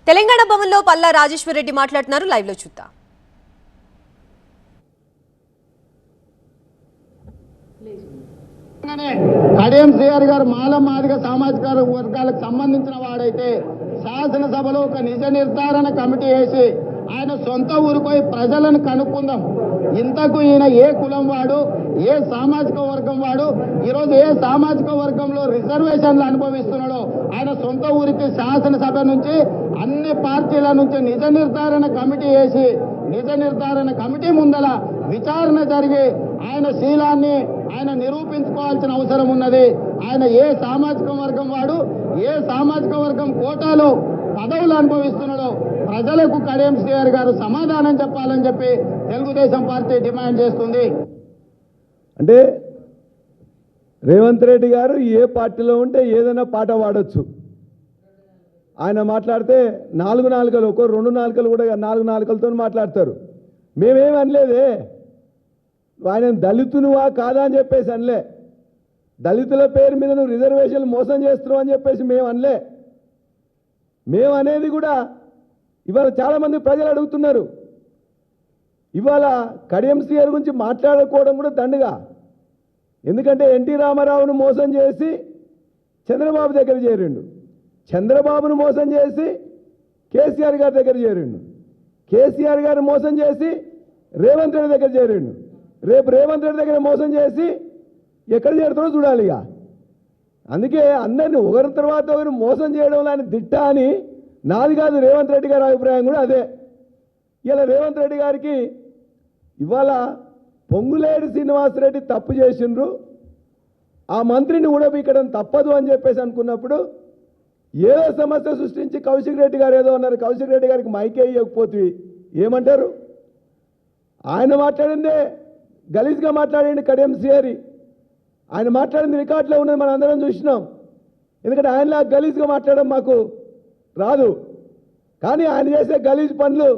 తెలంగాణ భవన్లో పల్లా రాజేశ్వర్ రెడ్డి మాట్లాడుతున్నారు. లైవ్ లో చూద్దాం. కడియం శ్రీఆర్ గారు మాదిగ సామాజిక వర్గాలకు సంబంధించిన వాడైతే శాసనసభలో ఒక నిజ నిర్ధారణ కమిటీ వేసి ఆయన సొంత ఊరిపోయి ప్రజలను కనుక్కుందాం, ఇంతకు ఈయన ఏ కులం వాడు, ఏ సామాజిక వర్గం వాడు, ఈరోజు ఏ సామాజిక వర్గంలో రిజర్వేషన్లు అనుభవిస్తున్నాడో ఆయన సొంత ఊరికి శాసనసభ నుంచి అన్ని పార్టీల నుంచి నిజ నిర్ధారణ కమిటీ వేసి నిజ నిర్ధారణ కమిటీ ముందల విచారణ జరిగి ఆయన శీలాన్ని ఆయన నిరూపించుకోవాల్సిన అవసరం ఉన్నది. ఆయన ఏ సామాజిక వర్గం వాడు, ఏ సామాజిక వర్గం కోటాలో పదవులు అనుభవిస్తున్నాడో ప్రజలకు కడియం శ్రీఆర్ గారు సమాధానం చెప్పాలని చెప్పి తెలుగుదేశం పార్టీ డిమాండ్ చేస్తుంది. అంటే రేవంత్ రెడ్డి గారు ఏ పార్టీలో ఉంటే ఏదైనా పాట పాడొచ్చు. ఆయన మాట్లాడితే నాలుగు నాలుకలు, ఒక రెండు నాలుకలు కూడా నాలుగు నాలుకలతో మాట్లాడతారు. మేమేమి అనలేదే, ఆయన దళితునువా కాదా అని చెప్పేసి అనలే. దళితుల పేరు మీద నువ్వు రిజర్వేషన్లు మోసం చేస్తున్నావు అని చెప్పేసి మేము అనలే. మేము అనేది కూడా ఇవాళ చాలామంది ప్రజలు అడుగుతున్నారు. ఇవాళ కడియం శ్రీఆర్ గురించి మాట్లాడుకోవడం కూడా దండగా. ఎందుకంటే ఎన్టీ రామారావును మోసం చేసి చంద్రబాబు దగ్గర చేరిండు, చంద్రబాబును మోసం చేసి కేసీఆర్ గారి దగ్గర చేరిండు, కేసీఆర్ గారు మోసం చేసి రేవంత్ రెడ్డి దగ్గర చేరిండు, రేపు రేవంత్ రెడ్డి దగ్గర మోసం చేసి ఎక్కడ చేరుతారో చూడాలి. ఇక అందుకే అందరినీ ఒకరి తర్వాత ఒకరు మోసం చేయడం లాంటి దిట్ట అని నాది కాదు, రేవంత్ రెడ్డి గారి అభిప్రాయం కూడా అదే. ఇలా రేవంత్ రెడ్డి గారికి ఇవాళ పొంగులేటి శ్రీనివాసరెడ్డి తప్పు చేసిండ్రు, ఆ మంత్రిని ఊడబీకడం తప్పదు అని చెప్పేసి అనుకున్నప్పుడు ఏదో సమస్య సృష్టించి కౌశిక్ రెడ్డి గారు ఏదో అన్నారు. కౌశిక్ రెడ్డి గారికి మైకే ఇవ్వకపోతే ఏమంటారు? ఆయన మాట్లాడిందే గలీజ్గా మాట్లాడండి కడియం శ్రీఆర్. ఆయన మాట్లాడింది రికార్డులో ఉన్నది, మనం అందరం చూసినాం. ఎందుకంటే ఆయనలా గలీజ్గా మాట్లాడడం మాకు రాదు. కానీ ఆయన చేసే గలీజ్ పనులు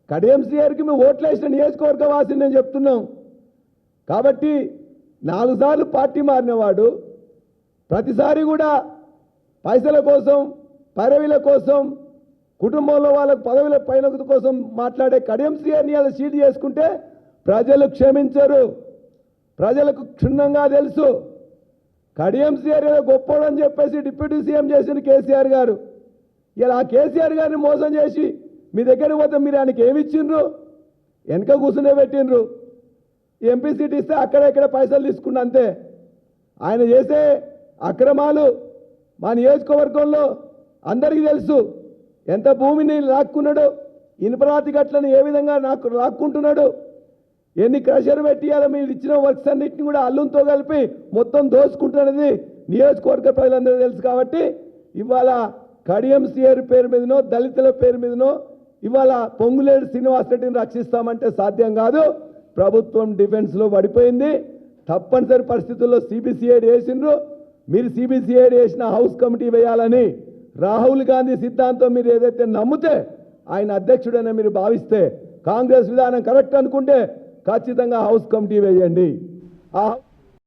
కడియం శ్రీఆర్కి మేము ఓట్లేసిన నియోజకవర్గ వాసిని నేను చెప్తున్నాం. కాబట్టి 4 సార్లు పార్టీ మారినవాడు ప్రతిసారి కూడా పైసల కోసం, పదవిల కోసం, కుటుంబంలో వాళ్ళకు పదవుల పైన కోసం మాట్లాడే కడియం శ్రీఆర్ని అలా సీట్ చేసుకుంటే ప్రజలు క్షమించరు. ప్రజలకు క్షుణ్ణంగా తెలుసు. కడియం శ్రీఆర్ ఏదో గొప్పోడని చెప్పేసి డిప్యూటీ సీఎం చేసిన కేసీఆర్ గారు ఇలా కేసీఆర్ గారిని మోసం చేసి మీ దగ్గరికి పోతే మీరు ఆయనకి ఏమి ఇచ్చిండ్రు? వెనక కూర్చునే పెట్టిండ్రు. ఎంపీ సీట్ ఇస్తే అక్కడ ఇక్కడ పైసలు తీసుకున్న అంతే. ఆయన చేసే అక్రమాలు మా నియోజకవర్గంలో అందరికీ తెలుసు. ఎంత భూమిని లాక్కున్నాడు, ఇనుపరాతి గట్లను ఏ విధంగా నాకు లాక్కుంటున్నాడు, ఎన్ని క్రషర్ పెట్టియాలో మీరు ఇచ్చిన వర్క్స్ అన్నింటినీ కూడా అల్లుంతో కలిపి మొత్తం దోచుకుంటున్నది నియోజకవర్గ ప్రజలందరూ తెలుసు. కాబట్టి ఇవాళ కడియం శ్రీఆర్ పేరు మీదనో, దళితుల పేరు మీదనో ఇవాళ పొంగులేటి శ్రీనివాసరెడ్డిని రక్షిస్తామంటే సాధ్యం కాదు. ప్రభుత్వం డిఫెన్స్లో పడిపోయింది. తప్పనిసరి పరిస్థితుల్లో సిబిసిఐడి వేసిండ్రు. మీరు సిబిసిఐడి వేసిన హౌస్ కమిటీ వేయాలని రాహుల్ గాంధీ సిద్ధాంతం మీరు ఏదైతే నమ్మితే, ఆయన అధ్యక్షుడని మీరు భావిస్తే, కాంగ్రెస్ విధానం కరెక్ట్ అనుకుంటే ఖచ్చితంగా హౌస్ కమిటీ వేయండి. ఆ